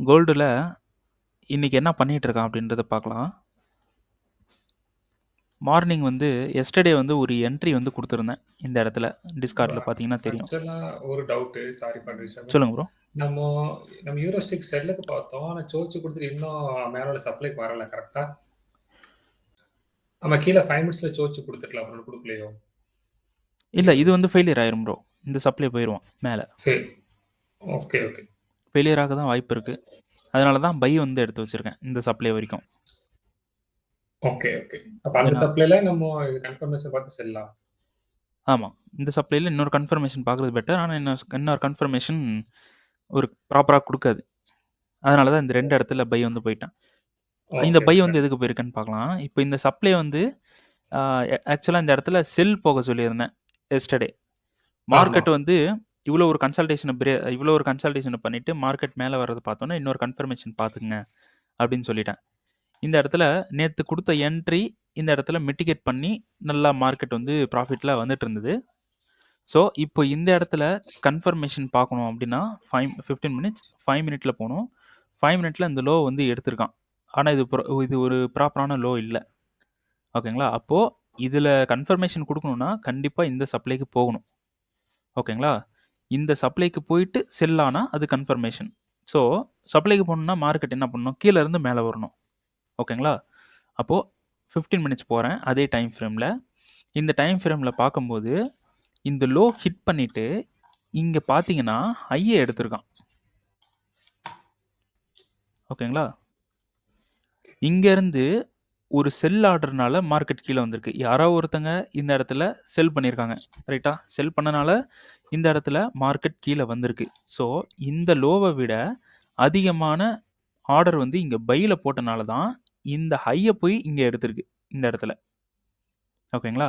கோல்டுல இன்னைக்கு என்ன பண்ணிட்டு இருக்கான் அப்படின்றத பார்க்கலாம். மார்னிங் வந்து எஸ்டர்டே வந்து ஒரு என்ட்ரி வந்து கொடுத்துருந்தேன் இந்த இடத்துல. டிஸ்கார்ட்ல பார்த்தீங்கன்னா தெரியும். ஆக்சுவலா ஒரு டவுட், சாரி ஃபார் டிஸ்டர்பன்ஸ். சொல்லுங்க ப்ரோ. நம்ம நம்ம யூரோஸ்டிக் செல்லுக்கு பார்த்தோம், ஆனா சோர்ச் கொடுத்துட்டு இன்னும் மேனுவல் சப்ளைக்கு வரல. கரெக்டா? நம்ம கீழே 5 மினிட்ஸ்ல சோர்ச் கொடுத்துருக்கலாம், அப்புறம் கொடுக்கலையோ? இல்லை, இது வந்து ஃபெயிலியர் ஆயிரும் ப்ரோ. இந்த சப்ளை போயிடுவான் மேலே. சரி, ஓகே ஓகே. ஃபெயிலியர் ஆக தான் வாய்ப்பு இருக்குது. அதனால தான் பை வந்து எடுத்து வச்சுருக்கேன் இந்த சப்ளை வரைக்கும். Okay okay. அப்போ அந்த ஏன்னா சப்ளைல நம்ம இது கன்ஃபர்மேஷன் பார்த்து செல்லலாம். ஆமாம், இந்த சப்ளையில் இன்னொரு கன்ஃபர்மேஷன் பார்க்குறது பெட்டர். ஆனால் இன்னொரு கன்ஃபர்மேஷன் ஒரு ப்ராப்பராக கொடுக்காது. அதனால தான் இந்த 2 இடத்துல பை வந்து போயிட்டேன். இந்த ஓகே பை ஓகே. வந்து எதுக்கு போயிருக்குன்னு பார்க்கலாம். இப்போ இந்த சப்ளை வந்து ஆக்சுவலாக இந்த இடத்துல செல் போக சொல்லியிருந்தேன் எஸ்டர்டே. ஆமா. மார்க்கெட் வந்து இவ்வளோ ஒரு கன்சல்டேஷனை பண்ணிவிட்டு மார்க்கெட் மேலே வர்றது பார்த்தோன்னா இன்னொரு கன்ஃபர்மேஷன் பார்த்துக்குங்க அப்படின்னு சொல்லிட்டேன். இந்த இடத்துல நேற்று கொடுத்த என்ட்ரி இந்த இடத்துல மிட்டிகேட் பண்ணி நல்லா மார்க்கெட் வந்து ப்ராஃபிட்டில் வந்துட்டு இருந்தது. ஸோ இப்போ இந்த இடத்துல கன்ஃபர்மேஷன் பார்க்கணும் அப்படின்னா 15 மினிட்ஸ் 5 மினிட்டில் போகணும். 5 மினிட்ல இந்த லோ வந்து எடுத்திருக்கான். ஆனால் இது ஒரு ப்ராப்பரான லோ இல்லை. ஓகேங்களா? அப்போது இதில் கன்ஃபர்மேஷன் கொடுக்கணுன்னா கண்டிப்பாக இந்த சப்ளைக்கு போகணும். ஓகேங்களா? இந்த சப்ளைக்கு போயிட்டு செல் ஆனால் அது கன்ஃபர்மேஷன். ஸோ சப்ளைக்கு போகணுன்னா மார்க்கெட் என்ன பண்ணணும்? கீழே இருந்து மேலே வரணும். ஓகேங்களா? அப்போது 15 மினிட்ஸ் போகிறேன் அதே டைம் ஃப்ரேமில். இந்த டைம் ஃப்ரேமில் பார்க்கும்போது இந்த லோ ஹிட் பண்ணிவிட்டு இங்கே பார்த்தீங்கன்னா ஹையை எடுத்திருக்கான். ஓகேங்களா? இங்கேருந்து ஒரு செல் ஆர்டர்னால மார்க்கெட் கீழே வந்திருக்கு. யாரோ ஒருத்தங்க இந்த இடத்துல செல் பண்ணியிருக்காங்க. ரைட்டா? செல் பண்ணனால இந்த இடத்துல மார்க்கெட் கீழே வந்திருக்கு. ஸோ இந்த லோவை விட அதிகமான ஆர்டர் வந்து இங்கே பையில் போட்டனால தான் இந்த ஹையை போய் இங்கே எடுத்திருக்கு இந்த இடத்துல. ஓகேங்களா?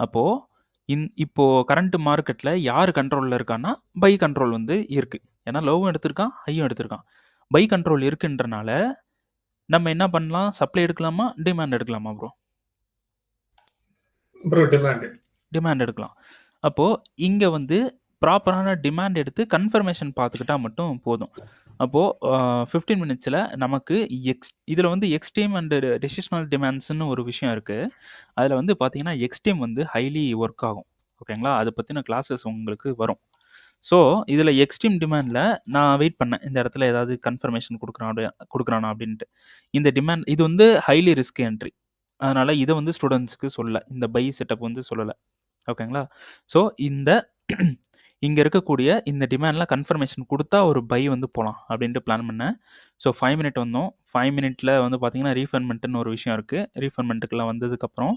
அப்போது இப்போ கரண்ட் மார்க்கெட்டில் யார் கண்ட்ரோலில் இருக்கான்னா பை கண்ட்ரோல் வந்து இருக்குது. ஏன்னா லோவும் எடுத்திருக்கான், ஹையும் எடுத்திருக்கான். பை கண்ட்ரோல் இருக்குன்றனால நம்ம என்ன பண்ணலாம்? சப்ளை எடுக்கலாமா? டிமாண்ட் எடுக்கலாமா ப்ரோ? Bro demand. டிமாண்ட் எடுக்கலாம். அப்போது இங்கே வந்து ப்ராப்பரான டிமாண்ட் எடுத்து கன்ஃபர்மேஷன் பார்த்துக்கிட்டா மட்டும் போதும். அப்போது 15 மினிட்ஸில் நமக்கு இதில் வந்து எக்ஸ்ட்ரீம் அண்டு டெசிஷனல் டிமாண்ட்ஸ்னு ஒரு விஷயம் இருக்குது. அதில் வந்து பார்த்தீங்கன்னா எக்ஸ்ட்ரீம் வந்து ஹைலி ஒர்க் ஆகும். ஓகேங்களா? அதை பற்றின கிளாஸஸ் உங்களுக்கு வரும். ஸோ இதில் எக்ஸ்ட்ரீம் டிமாண்டில் நான் வெயிட் பண்ணேன். இந்த இடத்துல ஏதாவது கன்ஃபர்மேஷன் கொடுக்குறானா அப்படின்ட்டு. இந்த டிமாண்ட் இது வந்து ஹைலி ரிஸ்க் என்ட்ரி. அதனால் இதை வந்து ஸ்டூடெண்ட்ஸுக்கு சொல்லலை. இந்த பை செட்டப் வந்து சொல்லலை. ஓகேங்களா? ஸோ இங்கே இருக்கக்கூடிய இந்த டிமாண்டில் கன்ஃபர்மேஷன் கொடுத்தா ஒரு பை வந்து போகலாம் அப்படின்ட்டு பிளான் பண்ணேன். ஸோ 5 மினிட் வந்தோம். 5 மினிட்ல வந்து பார்த்தீங்கன்னா ரீஃபண்ட்மெண்ட்டுன்னு ஒரு விஷயம் இருக்குது. ரீஃபண்ட்மெண்ட்டுக்கெல்லாம் வந்ததுக்கப்புறம்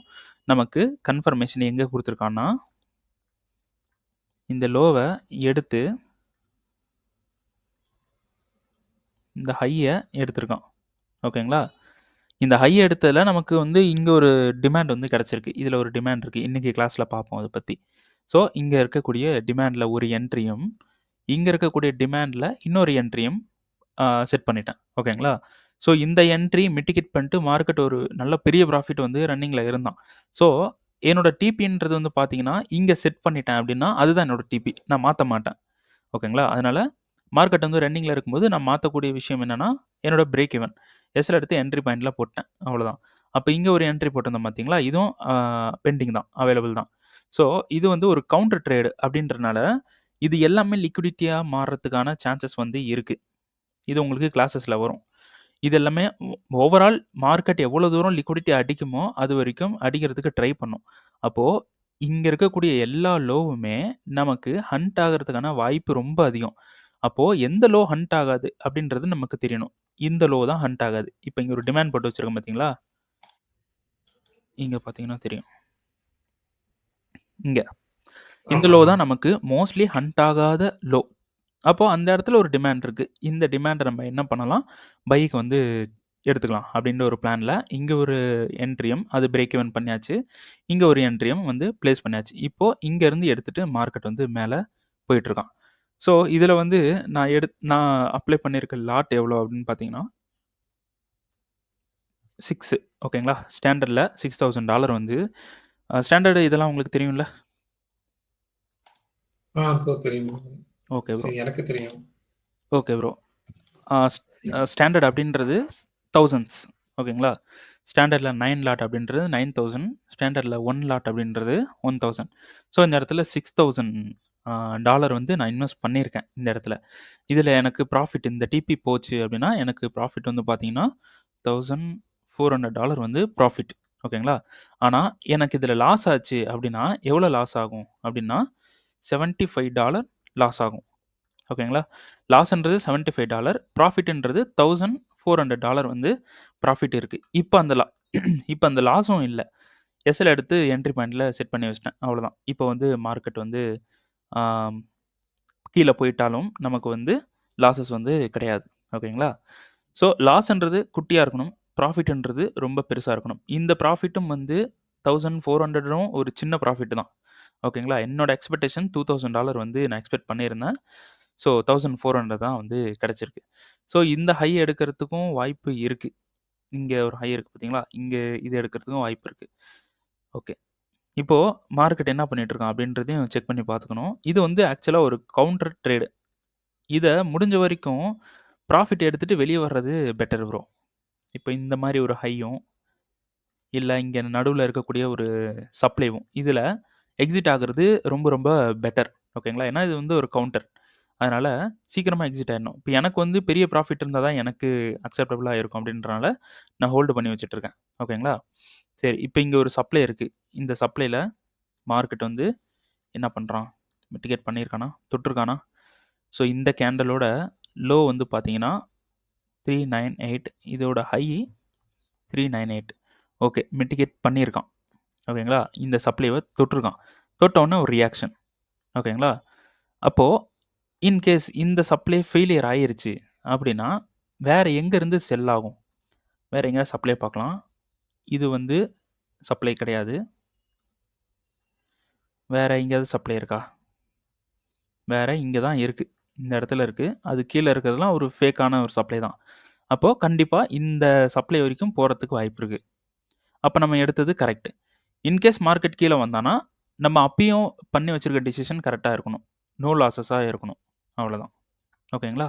நமக்கு கன்ஃபர்மேஷன் எங்கே கொடுத்துருக்கான்னா இந்த லோவை எடுத்து இந்த ஹையை எடுத்திருக்கான். ஓகேங்களா? இந்த ஹை எடுத்ததில் நமக்கு வந்து இங்கே ஒரு டிமாண்ட் வந்து கிடச்சிருக்கு. இதில் ஒரு டிமாண்ட் இருக்குது. இன்றைக்கி கிளாஸில் பார்ப்போம் அதை பற்றி. ஸோ இங்கே இருக்கக்கூடிய டிமாண்டில் ஒரு என்ட்ரியும் இங்கே இருக்கக்கூடிய டிமாண்டில் இன்னொரு என்ட்ரியும் செட் பண்ணிட்டேன். ஓகேங்களா? ஸோ இந்த என்ட்ரி மிட்டிகேட் பண்ணிட்டு மார்க்கெட் ஒரு நல்ல பெரிய ப்ராஃபிட் வந்து ரன்னிங்கில் இருந்தான். ஸோ என்னோட டிபின்றது வந்து பார்த்தீங்கன்னா இங்கே செட் பண்ணிட்டேன் அப்படின்னா அதுதான் என்னோட டிபி. நான் மாற்ற மாட்டேன். ஓகேங்களா? அதனால் மார்க்கெட் வந்து ரன்னிங்கில் இருக்கும்போது நான் மாற்றக்கூடிய விஷயம் என்னென்னா என்னோட பிரேக் ஈவன் எஸ்ல எடுத்து என்ட்ரி பாயிண்டில் போட்டேன். அவ்வளோதான். அப்போ இங்கே ஒரு என்ட்ரி போட்டிருந்தோம் பார்த்தீங்களா? இதுவும் பெண்டிங் தான், அவைலபிள் தான். ஸோ இது வந்து ஒரு கவுண்டர் ட்ரேடு அப்படின்றனால இது எல்லாமே லிக்விடிட்டியாக மாறுறதுக்கான சான்சஸ் வந்து இருக்குது. இது உங்களுக்கு கிளாஸஸில் வரும். இது எல்லாமே ஓவரால் மார்க்கெட் எவ்வளோ தூரம் லிக்விடிட்டி அடிக்குமோ அது வரைக்கும் அடிக்கிறதுக்கு ட்ரை பண்ணும். அப்போது இங்கே இருக்கக்கூடிய எல்லா லோவுமே நமக்கு ஹண்ட் ஆகிறதுக்கான வாய்ப்பு ரொம்ப அதிகம். அப்போது எந்த லோ ஹண்ட் ஆகாது அப்படின்றது நமக்கு தெரியணும். இந்த லோ தான் ஹண்ட் ஆகாது. இப்போ இங்கே ஒரு டிமாண்ட் போட்டு வச்சுருக்கோம் பார்த்தீங்களா? இங்கே பார்த்தீங்கன்னா தெரியும். இங்கே இந்த லோ தான் நமக்கு மோஸ்ட்லி ஹண்ட் ஆகாத லோ. அப்போது அந்த இடத்துல ஒரு டிமாண்ட் இருக்குது. இந்த டிமாண்டை நம்ம என்ன பண்ணலாம்? பைக்கு வந்து எடுத்துக்கலாம் அப்படின்ற ஒரு பிளானில் இங்கே ஒரு என்ட்ரியும் அது பிரேக் ஈவன் பண்ணியாச்சு. இங்கே ஒரு என்ட்ரியும் வந்து ப்ளேஸ் பண்ணியாச்சு. இப்போது இங்கேருந்து எடுத்துகிட்டு மார்க்கெட் வந்து மேலே போயிட்டுருக்கான். ஸோ இதில் வந்து நான் அப்ளை பண்ணியிருக்க லாட் எவ்வளோ அப்படின்னு பார்த்தீங்கன்னா 6 ஓகேங்களா? ஸ்டாண்டர்டில் $6,000 வந்து ஸ்டாண்டர்டு இதெல்லாம் உங்களுக்கு தெரியும்ல? ப்ரோ தெரியும். Okay bro. எனக்கு தெரியும். Okay bro. ஸ்டாண்டர்ட் அப்படின்றது தௌசண்ட்ஸ். ஓகேங்களா? ஸ்டாண்டர்ட்ல 9 லாட் அப்படின்றது 9000. ஸ்டாண்டர்ட்ல 1 லாட் அப்படின்றது 1000. ஸோ இந்த இடத்துல $6000 வந்து நான் இன்வெஸ்ட் பண்ணியிருக்கேன் இந்த இடத்துல. இதில் எனக்கு ப்ராஃபிட் இந்த டிபி போச்சு அப்படின்னா எனக்கு ப்ராஃபிட் வந்து பார்த்தீங்கன்னா $1400 வந்து ப்ராஃபிட். ஓகேங்களா? ஆனால் எனக்கு இதில் லாஸ் ஆச்சு அப்படின்னா எவ்வளோ லாஸ் ஆகும் அப்படின்னா $75 லாஸ் ஆகும். ஓகேங்களா? லாஸ்ன்றது $75, ப்ராஃபிட்ன்றது $1400 வந்து ப்ராஃபிட் இருக்கு. இப்ப அந்த லாஸும் இல்ல. எஸ்எல் எடுத்து என்ட்ரி பாயிண்ட்ல செட் பண்ணி வச்சுட்டேன். அவ்வளோதான். இப்போ வந்து மார்க்கெட் வந்து ஆம், கீழ போயிட்டாலும் நமக்கு வந்து லாஸஸ் வந்து கிடையாது. ஓகேங்களா? ஸோ லாஸ்ன்றது குட்டியா இருக்கணும். ப்ராஃபிட்ன்றது ரொம்ப பெருசா இருக்கணும். இந்த ப்ராஃபிட்டும் வந்து 1400ம் ஒரு சின்ன ப்ராஃபிட் தான். ஓகேங்களா? என்னோட எக்ஸ்பெக்டேஷன் $2000 வந்து நான் எக்ஸ்பெக்ட் பண்ணியிருந்தேன். ஸோ 1400 தான் வந்து கிடைச்சிருக்கு. ஸோ இந்த ஹை எடுக்கிறதுக்கும் வாய்ப்பு இருக்கு. இங்க ஒரு ஹை இருக்கு பார்த்தீங்களா? இங்க இது எடுக்கிறதுக்கும் வாய்ப்பு இருக்கு. ஓகே. இப்போ மார்க்கெட் என்ன பண்ணிட்டு இருக்கான் அப்படின்றதையும் செக் பண்ணி பார்த்துக்கணும். இது வந்து ஆக்சுவலா ஒரு கவுண்டர் ட்ரேடு. இத முடிஞ்ச வரைக்கும் ப்ராஃபிட் எடுத்துட்டு வெளிய வர்றது பெட்டர் ப்ரோ. இப்போ இந்த மாரி ஒரு ஹையும், இல்ல இங்க நடுவுல இருக்கக்கூடிய ஒரு சப்ளைவும் இதுல எக்ஸிட் ஆகுறது ரொம்ப ரொம்ப பெட்டர். ஓகேங்களா? ஏன்னா இது வந்து ஒரு கவுண்டர். அதனால சீக்கிரமா எக்ஸிட் ஆயிடணும். இப்போ எனக்கு வந்து பெரிய ப்ராஃபிட் இருந்தா தான் எனக்கு அக்செப்டபுளா இருக்கும் அப்படின்றனால நான் ஹோல்டு பண்ணி வச்சுட்டு இருக்கேன். ஓகேங்களா? சரி, இப்போ இங்க ஒரு சப்ளை இருக்கு. இந்த சப்ளைல மார்க்கெட் வந்து என்ன பண்றான்? மிட்டிகேட் பண்ணியிருக்கானா? தொட்டிருக்கானா? ஸோ இந்த கேண்டலோட லோ வந்து பார்த்தீங்கன்னா 398. இதோட ஹை 398. ஓகே, மிட்டிகேட் பண்ணியிருக்கான். ஓகேங்களா? இந்த சப்ளைவ தொட்டிருக்கான். தொட்ட உடனே ஒரு ரியாக்ஷன். ஓகேங்களா? அப்போ இன்கேஸ் இந்த சப்ளை ஃபெயிலியர் ஆயிருச்சு அப்படின்னா, வேற எங்கேருந்து செல் ஆகும்? வேற எங்கேயாவது சப்ளை பார்க்கலாம். இது வந்து சப்ளை கிடையாது. வேற எங்கேயாவது சப்ளை இருக்கா? வேற இங்க தான் இருக்கு. இந்த இடத்துல இருக்கு. அது கீழ இருக்கிறதெல்லாம் ஒரு ஃபேக்கான ஒரு சப்ளை தான். அப்போ கண்டிப்பா இந்த சப்ளை வரைக்கும் போறதுக்கு வாய்ப்பு இருக்கு. அப்ப நம்ம எடுத்தது கரெக்ட். இன்கேஸ் மார்க்கெட் கீழ வந்தானா, நம்ம அப்பயும் பண்ணி வச்சிருக்க டிசிஷன் கரெக்ட்டா இருக்கணும். நோ லாஸஸா இருக்கணும். அவ்வளோதான். ஓகேங்களா?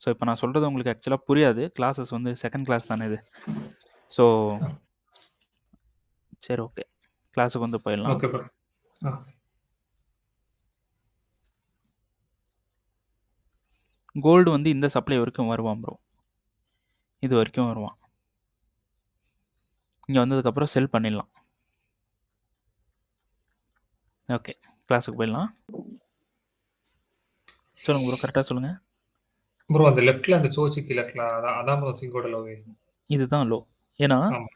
ஸோ இப்போ நான் சொல்றது உங்களுக்கு ஆக்சுவலா புரியாது. கிளாஸஸ் வந்து செகண்ட் கிளாஸ் தானே இது. ஸோ சரி, ஓகே. கிளாஸுக்கு வந்து போயிடலாம். Okay bro. ஆ. கோல்டு வந்து இந்த சப்ளை வரைக்கும் வருவான் ப்ரோ. இது வரைக்கும் வருவான். இங்க வந்ததுக்கப்புறம் செல் பண்ணிடலாம். ஓகே, கிளாஸுக்கு போயிடலாம். சொல்லுங்க ப்ரோ, கரெக்டா சொல்லுங்க. ப்ரோ அந்த லெஃப்ட்ல அந்த சோச்சு கீழ இருக்குல்ல, அதான் அதான் ப்ரோ சிங்கோட லோவே. இதுதான் லோ. ஏன்னா ஆமா.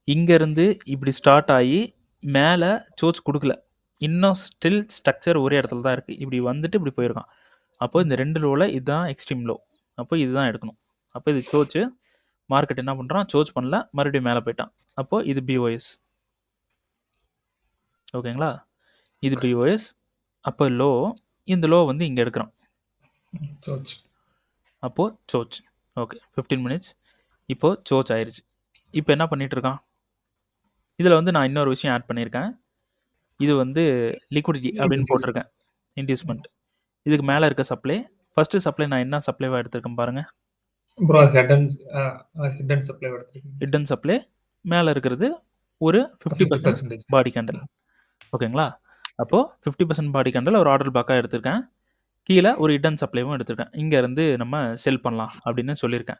இங்க இருந்து இப்படி ஸ்டார்ட் ஆகி மேல சோச் கொடுக்கல. இன்னும் ஸ்டில் ஸ்ட்ரக்சர் ஒரே இடத்துல தான் இருக்கு. இப்படி வந்துட்டு இப்படி போயிருக்கான். அப்போ இந்த 2 லோல இதுதான் எக்ஸ்ட்ரீம் லோ. அப்போ இதுதான் எடுக்கணும். அப்போ இது சோச்சு. மார்க்கெட் என்ன பண்றான்? சோச் பண்ணல, மறுபடியும் மேல போயிட்டான். அப்போ இது பிஓஎஸ். ஓகேங்களா? இது பிஓஎஸ். அப்போ லோ. இந்த லோ வந்து இங்க எடுக்கிறோம். சோச்சு. அப்போ சோச். Okay, 15 minutes. இப்போ சோச் ஆயிருச்சு. இப்போ என்ன பண்ணிட்டு இருக்கான்? இதுல வந்து நான் இன்னொரு விஷயம் ஆட் பண்ணியிருக்கேன். இது வந்து லிக்விடிட்டி அப்படின்னு போட்டிருக்கேன். இன்டியூஸ்மெண்ட். இதுக்கு மேல இருக்க சப்ளை. ஃபர்ஸ்ட் சப்ளை நான் என்ன சப்ளைவா எடுத்திருக்கேன் பாருங்க. ப்ரோ ஹிடன் சப்ளை எடுத்துருக்கீங்க. Hidden supply. மேல இருக்கிறது ஒரு 50% 50%. பாடி கேண்டில். ஓகேங்களா? அப்போ 50% பாடி கேண்டில் ஒரு ஆர்டர் பிளாக்கா எடுத்திருக்கேன். கீழ ஒரு ஹிடன் சப்ளைவும் எடுத்திருக்கேன். இங்க இருந்து நம்ம செல் பண்ணலாம் அப்படின்னு சொல்லியிருக்கேன்.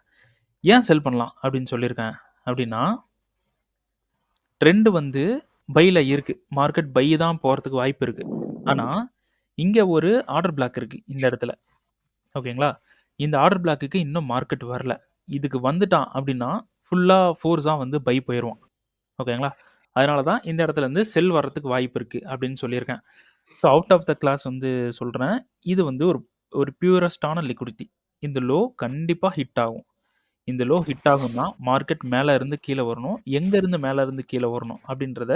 ஏன் செல் பண்ணலாம் அப்படின்னு சொல்லியிருக்கேன் அப்படின்னா, ட்ரெண்ட் வந்து பைல இருக்கு. மார்க்கெட் பை தான் போறதுக்கு வாய்ப்பு இருக்கு. ஆனா, இங்க ஒரு ஆர்டர் பிளாக் இருக்கு இந்த இடத்துல. ஓகேங்களா? இந்த ஆர்டர் பிளாக்குக்கு இன்னும் மார்க்கெட் வரல. இதுக்கு வந்துட்டான் அப்படின்னா, ஃபுல்லா ஃபோர்ஸா வந்து பை போயிருவான். ஓகேங்களா? அதனால தான் இந்த இடத்துல இருந்து செல் வர்றதுக்கு வாய்ப்பு இருக்கு அப்படின்னு சொல்லியிருக்கேன். So out of the class வந்து சொல்றேன். இது வந்து ஒரு ஒரு பியூரஸ்ட்டான லிக்விடிட்டி. இந்த லோ கண்டிப்பா ஹிட் ஆகும். இந்த லோ ஹிட் ஆகும்னா, மார்க்கெட் மேல இருந்து கீழ வரணும். எங்க இருந்து மேல இருந்து கீழ வரணும் அப்படின்றத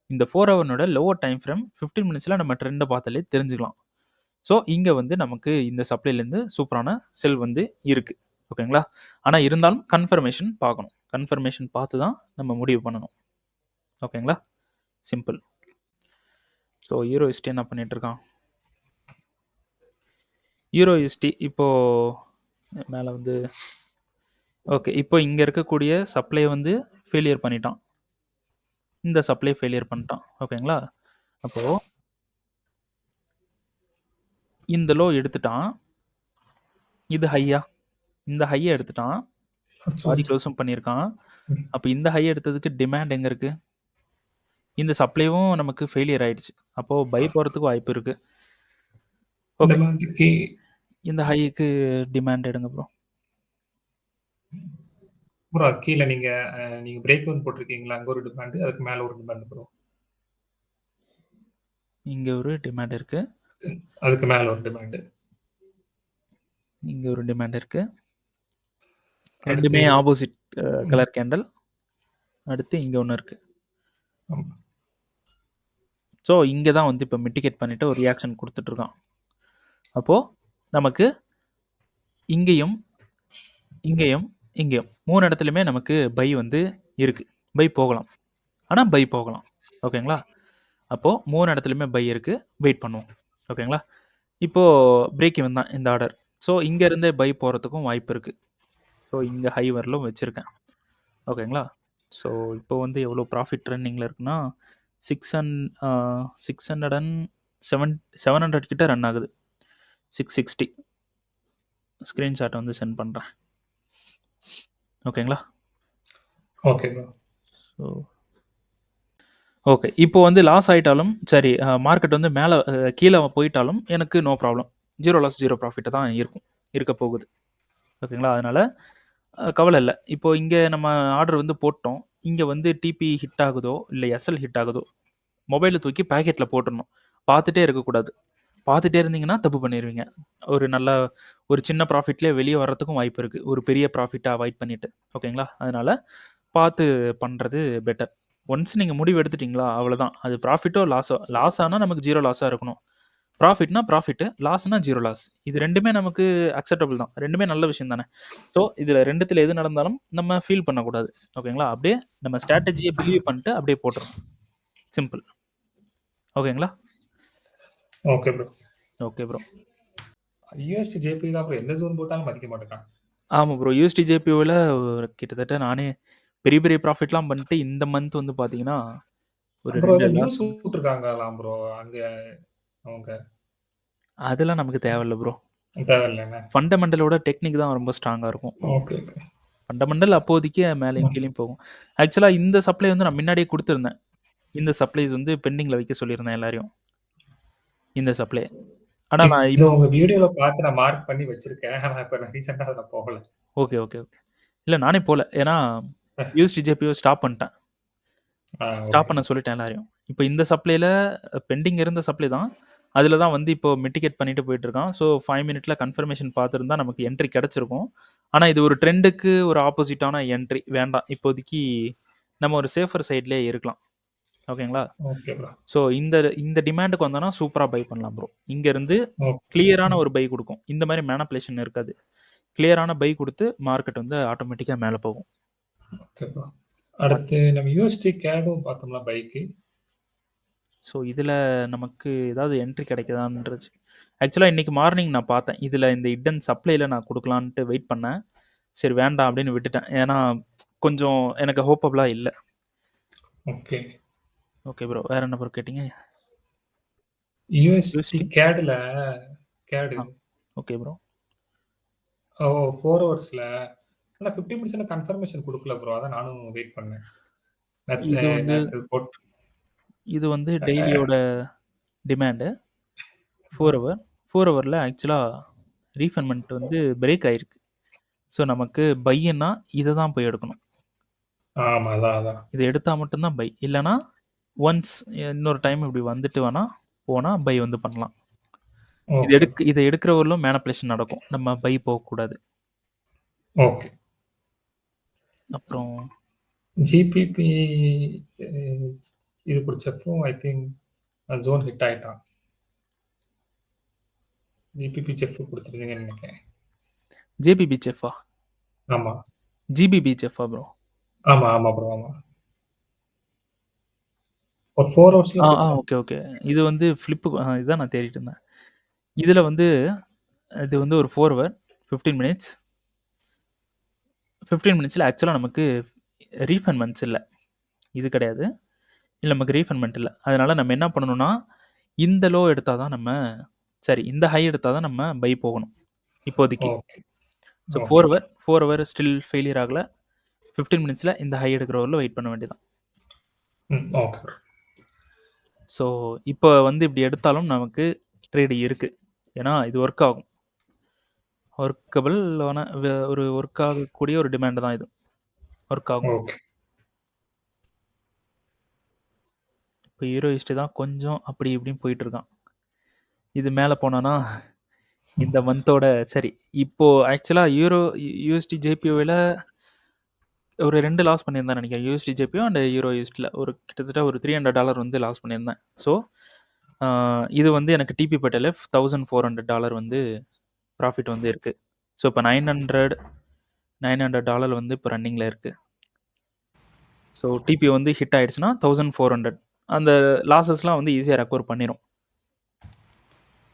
இந்த 4 ஹவர்னோட லோவர் டைம் ஃப்ரேம் 15 மினிட்ஸ்ல நம்ம ட்ரெண்ட பார்த்தாலே தெரிஞ்சுக்கலாம். ஸோ இங்க வந்து நமக்கு இந்த சப்ளைலேருந்து சூப்பரான செல் வந்து இருக்கு. ஓகேங்களா? ஆனா இருந்தாலும் கன்ஃபர்மேஷன் பார்க்கணும். கன்ஃபர்மேஷன் பார்த்து தான் நம்ம முடிவு பண்ணணும். ஓகேங்களா? சிம்பிள். ஸோ யூரோஎஸ்டி என்ன பண்ணிட்டு இருக்கான்? யூரோஎஸ்டி இப்போ மேல வந்து ஓகே. இப்போ இங்க இருக்கக்கூடிய சப்ளைய வந்து ஃபெயிலியர் பண்ணிட்டான். இந்த சப்ளை ஃபெயிலியர் பண்ணிட்டான். ஓகேங்களா? அப்போ இந்த லோ எடுத்துட்டான். இது ஹையா? இந்த ஹைய எடுத்துட்டான். பாடி க்ளோஸும் பண்ணியிருக்கான். அப்ப இந்த ஹை எடுத்ததுக்கு டிமாண்ட் எங்க இருக்கு? இந்த சப்ளையும் நமக்கு ஃபெயிலியர் ஆயிடுச்சு. அப்போ பை போறதுக்கு வாய்ப்பு இருக்கு. ஓகே. டிமாண்டுக்கு இந்த ஹைக்கு டிமாண்ட் எடுங்க ப்ரோ. ப்ரோ அது கீழ நீங்க நீங்க பிரேக் டவுன் போட்டிருக்கீங்களா? அங்க ஒரு டிமாண்ட், அதுக்கு மேல ஒரு டிமாண்ட் ப்ரோ. இங்க ஒரு டிமாண்ட் இருக்கு. அதுக்கு மேல ஒரு டிமாண்ட். இங்க ஒரு டிமாண்ட் இருக்கு. அடுத்து 2மே ஆப்போசிட் கலர் கேண்டல். அடுத்து இங்க ஒண்ணு இருக்கு. ஆமா. ஸோ இங்க தான் வந்து இப்போ மிட்டிகேட் பண்ணிட்டு ஒரு ரியாக்ஷன் குடுத்துட்டு இருக்கான். அப்போ நமக்கு இங்கேயும், இங்கேயும், இங்கேயும் 3 இடத்துலயுமே நமக்கு பை வந்து இருக்கு. பை போகலாம். ஆனா பை போகலாம். ஓகேங்களா? அப்போ 3 இடத்துலயுமே பை இருக்கு. வெயிட் பண்ணுவோம். ஓகேங்களா? இப்போ பிரேக் ஈவன் தான் இந்த ஆர்டர். ஸோ இங்க இருந்தே பை போறதுக்கும் வாய்ப்பு இருக்கு. ஸோ இங்க ஹை வரலும் வச்சிருக்கேன். ஓகேங்களா? ஸோ இப்போ வந்து எவ்வளோ ப்ராஃபிட் ரன்னிங்ல இருக்குன்னா 700 கிட்ட ரன் ஆகுது. 660 ஸ்க்ரீன்ஷாட் வந்து சென்ட் பண்றேன். ஓகேங்களா? Okay bro. So okay. இப்போ வந்து லாஸ் ஆயிட்டாலும் சரி, மார்க்கெட் வந்து மேல கீழ போயிட்டாலும் எனக்கு நோ ப்ராப்ளம். 0 லாஸ் 0 ப்ராஃபிட் தான் இருக்க போகுது. ஓகேங்களா? அதனால கவலை இல்ல. இப்போ இங்க நம்ம ஆர்டர் வந்து போட்டோம். இங்க வந்து டிபி ஹிட் ஆகுதோ, இல்ல எஸ்எல் ஹிட் ஆகுதோ, மொபைல தூக்கி பாக்கெட்ல போட்டுறணும். பார்த்துட்டே இருக்கக்கூடாது. பார்த்துட்டே இருந்தீங்கன்னா தப்பு பண்ணிருவீங்க. ஒரு சின்ன ப்ராஃபிட்லயே வெளிய வர்றதுக்கும் வாய்ப்பு இருக்கு. ஒரு பெரிய ப்ராஃபிட்ட அவாய்ட் பண்ணிட்டு. ஓகேங்களா? அதனால பார்த்து பண்றது பெட்டர். ஒன்ஸ் நீங்க முடிவு எடுத்துட்டீங்களா, அவ்வளோதான். அது ப்ராஃபிட்டோ, லாஸோ. லாஸ் ஆனா நமக்கு 0 லாஸா இருக்கணும். ப்ராஃபிட்னா ப்ராஃபிட், லாஸ்னா 0 லாஸ். இது 2மே நமக்கு அக்செப்டபிள் தான். 2மே நல்ல விஷயம் தானே. ஸோ இதுல 2த்துல எது நடந்தாலும் நம்ம ஃபீல் பண்ணக்கூடாது. ஓகேங்களா? அப்படியே நம்ம ஸ்ட்ராட்டஜிய பிலீவ் பண்ணிட்டு அப்படியே போட்டுறணும். சிம்பிள். ஓகேங்களா? Okay bro. Okay bro. USD JP தான் ப்ரோ. எந்த ஜோன் போட்டாலும் மதிக்க மாட்டேங்கிறான். ஆமா ப்ரோ. யூஎஸ்டி ஜேபிஓல கிட்டத்தட்ட நானே பெரிய பெரிய ப்ராஃபிட்லாம் பண்ணிட்டு இந்த மந்த் வந்து பார்த்தீங்கன்னா, ஒரு ப்ரோ 2 ஏதோ லாஸ். News விட்டுருக்காங்களாம் bro. அங்க அவங்க அதெல்லாம் நமக்கு தேவையில்ல ப்ரோ. தேவையில்லண்ணே. ஃபண்டமெண்டலோட டெக்னிக் தான் ரொம்ப ஸ்ட்ராங்கா இருக்கும். Okay, okay. ஃபண்டமெண்டல் அப்போதைக்கு மேலேயும் கீழயும் போகும். ஆக்சுவலா இந்த சப்ளை வந்து நான் முன்னாடியே குடுத்திருந்தேன். இந்த சப்ளைஸ் வந்து பெண்டிங்ல வைக்க சொல்லியிருந்தேன் எல்லாரையும். இந்த சப்ளை. ஆனா நான் இது உங்க வீடியோல பார்த்து நான் மார்க் பண்ணி வச்சிருக்கேன். ஆனா இப்ப நான் ரீசென்ட்டா அதுல போகல. Okay, okay, okay. இல்ல நானே போல. ஏன்னா யூஎஸ்டி ஜேபிஓ ஸ்டாப் பண்ணிட்டேன். Stop okay. பண்ண சொல்லிட்டேன் எல்லாரையும். இப்ப இந்த சப்ளைல பெண்டிங் இருந்த சப்ளை தான். அதுல தான் வந்து இப்போ மிட்டிகேட் பண்ணிட்டு போயிட்டு இருக்கான். ஸோ 5 மினிட்ல கன்ஃபர்மேஷன் பார்த்திருந்தா நமக்கு என்ட்ரி கிடைச்சிருக்கும். ஆனா இது ஒரு ட்ரெண்டுக்கு ஒரு ஆப்போசிட்டான என்ட்ரி. வேண்டாம். இப்போதைக்கு நம்ம ஒரு சேஃபர் சைட்லயே இருக்கலாம். ஓகேங்களா? Okay bro. ஸோ இந்த டிமாண்டுக்கு வந்தோம்னா சூப்பரா பை பண்ணலாம் ப்ரோ. இங்க இருந்து ஓகே. கிளியரான ஒரு பை குடுக்கும். இந்த மாரி மேனிபுலேஷன் இருக்காது. கிளியரான பை குடுத்து மார்க்கெட் வந்து ஆட்டோமேட்டிக்கா மேல போகும். Okay bro. அடுத்து நம்ம யூஎஸ்டி கேடும் பார்த்தோம்ல பைக்கு. ஸோ இதுல நமக்கு ஏதாவது என்ட்ரி கிடைக்குதான்றது. ஆக்சுவலா இன்னைக்கு மார்னிங் நான் பார்த்தேன். இதுல இந்த ஹிட்டன் சப்ளைல நான் குடுக்கலான்ட்டு வெயிட் பண்ணேன். சரி வேண்டாம் அப்படின்னு விட்டுட்டேன். ஏன்னா கொஞ்சம் எனக்கு ஹோப்பபிளா இல்ல. ஓகே. Okay bro. வேற என்ன ப்ரோ கேட்டீங்க? USD USD? கேடுல கேடு. ஆ. Okay bro. 4 ஹவர்ஸ்ல ஆனா 50 மினிட்ஸ்ல கன்ஃபர்மேஷன் குடுக்கல ப்ரோ. அதான் நானும் வெயிட் பண்ணேன். இது வந்து நேத்து போட் இது வந்து டெய்லியோட டிமாண்டு. 4 ஹவர். 4 ஹவர்ல ஆக்சுவலா ரீஃபண்ட்மென்ட் வந்து பிரேக் ஆயிருக்கு. ஸோ நமக்கு பைன்னா இத தான் போய் எடுக்கணும். ஆமா. அதான். இத எடுத்தா மட்டும் தான் பை. இல்லன்னா ஒன்ஸ் இன்னொரு டைம் இப்படி வந்துட்டு வேணா போனா பை வந்து பண்ணலாம். ஓகே. இத எடுக்கிறவரையிலும் மேனிபுலேஷன் நடக்கும். நம்ம பை போகக்கூடாது. ஓகே. அப்புறம் ஜிபிபி அ இது புடிச்சப்போ ஐ திங்க் ஜோன் ஹிட் ஆயிட்டான். ஜிபிபி செஃப் குடுத்துருந்தீங்கன்னு நெனைக்கிறேன். ஜேபிபி செஃப்பா? ஆமா. ஜிபிபி செஃப்பா ப்ரோ? ஆமா ப்ரோ. ஆமா. ஒரு 4 ஹவர்ஸ்ல குடுத்தான். Okay, okay. இது வந்து ஃபிளிப் இதான் நான் தேடிட்டு இருந்தேன். இதுல வந்து இது வந்து ஒரு 4 ஹவர் 15 மினிட்ஸ் 15 மினிட்ஸில ஆக்சுவலா நமக்கு ரீஃபண்ட்மெண்ட்ஸ் இல்ல. இது கிடையாது. இல்ல நமக்கு ரீஃபண்ட்மெண்ட் இல்ல. அதனால நம்ம என்ன பண்ணணும்னா, இந்த லோ எடுத்தா தான் நம்ம இந்த ஹை எடுத்தா தான் நம்ம பை போகணும். இப்போதைக்கு. Okay. So okay. 4 hour still failure ஆகல. 15 மினிட்ஸ்ல இந்த ஹை எடுக்கிற வரலும் வெயிட் பண்ண வேண்டியது தான். Okay bro. ஸோ இப்போ வந்து இப்படி எடுத்தாலும் நமக்கு ட்ரேடு இருக்கு. ஏன்னா இது ஒர்க் ஆகும். ஒர்க்கபிள் ஆன ஒரு ஒர்க் ஆகக்கூடிய ஒரு டிமாண்ட் தான் இது. ஒர்க் ஆகும். ஓகே. இப்போ ஹீரோ ஹிஸ்ட்ரி தான் கொஞ்சம் அப்படி இப்படின்னு போயிட்டு இருக்கான். இது மேலே போனானா இந்த மந்தோட சரி இப்போ ஆக்சுவலா யூஎஸ்டி ஜேபிஓவில் ஒரு 2 லாஸ் பண்ணியிருந்தேன் நினைக்கிறேன். யூஎஸ்டி ஜேபிஓ அண்ட் யூரோ யூஎஸ்டியில் ஒரு கிட்டத்தட்ட ஒரு $300 வந்து லாஸ் பண்ணியிருந்தேன். ஸோ இது வந்து எனக்கு டிபி பட்டேல $1,400 வந்து ப்ராஃபிட் வந்து இருக்கு. ஸோ இப்போ $900 வந்து இப்போ ரன்னிங்கில் இருக்கு. ஸோ டிபி வந்து ஹிட் ஆயிடுச்சுன்னா 1400 அந்த லாஸஸ்லாம் வந்து ஈஸியாக ரெக்கவர் பண்ணிடும்.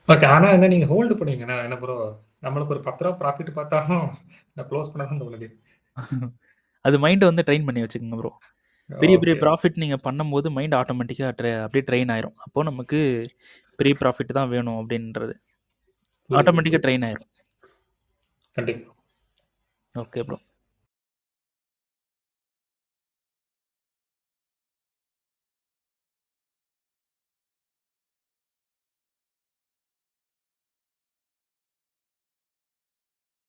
ஓகே. ஆனா என்ன நீங்க ஹோல்டு பண்ணுவீங்கன்னா என்ன ப்ரோ? நம்மளுக்கு ஒரு ₹10 ப்ராஃபிட் பார்த்தாலும் நான் க்ளோஸ் பண்ண தான் தோணுது. அது மைண்டை வந்து ட்ரெயின் பண்ணி வச்சுக்கோங்க ப்ரோ. பெரிய பெரிய ஓகே. ப்ராஃபிட் நீங்கள் பண்ணும்போது மைண்ட் ஆட்டோமேட்டிக்காக அப்படியே ட்ரெயின் ஆயிரும். அப்போ நமக்கு பெரிய ப்ராஃபிட் தான் வேணும் அப்படின்றது புரியுது, ஆட்டோமேட்டிக்காக புரியுது. ட்ரெயின் ஆயிரும். கண்டிப்பா. Okay bro.